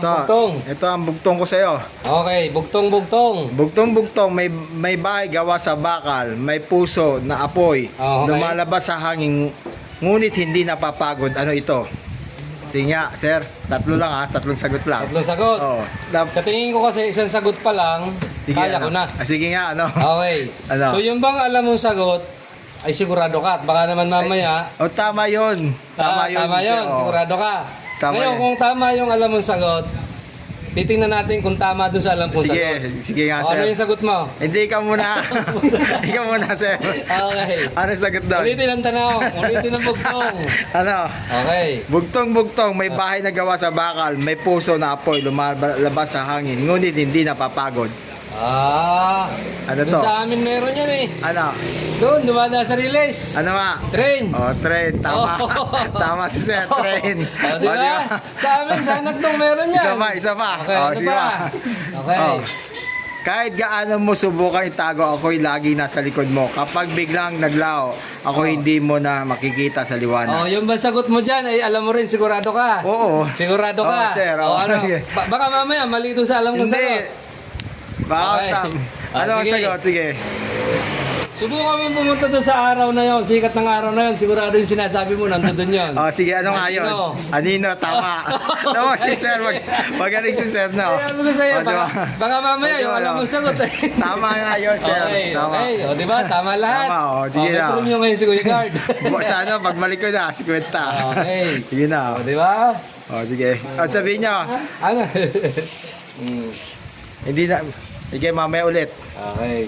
bugtong. Ito ang bugtong ko sa'yo. Okay, bugtong. Bugtong, may bahay gawa sa bakal, may puso na apoy, Okay. lumalabas sa hangin, ngunit hindi napapagod. Ano ito? Sige nga, sir. Tatlo lang ha, tatlong sagot lang. Tatlong sagot. Oo. Sa tingin ko kasi isang sagot pa lang, Sige, kaya ano? ko na. Sige nga, ano? Okay. Ano? So yung bang alam mong sagot, ay sigurado ka. At baka naman mamaya, O, tama yun. Tama yun. Tama yun, Oo. sigurado ka. Tama Ngayon, yun. kung tama yung alam mong sagot, titingnan natin kung tama doon sa alam kong Sige, sagot. sige nga, O, ano sir. yung sagot mo? Hindi ka muna. Ikaw muna, sir. Okay. Ano yung sagot doon? Ulitin ang tanong. Ulitin ang bugtong. Ano? Okay. Bugtong, may bahay na gawa sa bakal, may puso na apoy, lumalabas sa hangin, ngunit hindi napapagod. Ano to? sa amin meron yan eh. Ano? Doon, dumadaan sa release. Ano nga? Train. Oh, train. Tama. Oh. Tama si sir, train. O, diba? Sa amin, sa Nagtong meron yan. Isa pa. Okay, Oh, ano sige pa? pa. Okay. Oh. Kahit gaano mo subukan itago, ako'y lagi nasa likod mo. Kapag biglang naglaho, ako hindi mo na makikita sa Oh, liwanag. yung ba sagot mo dyan, ay alam mo rin, sigurado ka. Oo. Sigurado ka. Oo, sir. O, Oo. ano? Baka mamaya, mali doon sa alam kong Hindi. sagot. Bakit? Okay. Ano ang Sige. sagot? Sige. Subukan mo pumunta doon sa araw na yon, sikat ng araw na yon, sigurado yung sinasabi mo, nandun doon yun. Oh, sige, ano nga yun? Anino. Anino, tama. Tama si sir, magaling si sir, no? Kaya ano ko sa'yo, Oh, diba? baka mamaya Oh, yung diba, alam no? mong sagot eh. Tama nga yun, sir. Okay, Tama. okay. O, diba? Tama lahat. Tama, o. Sige na. Okay, nyo ngayon si Kuya Guard. Sa ano, pagbalik ko na, 50. Okay. Sige na. O, diba? O, sige. At sabihin nyo, Ano? Hmm. hindi na, sige, mamaya ulit. Okay,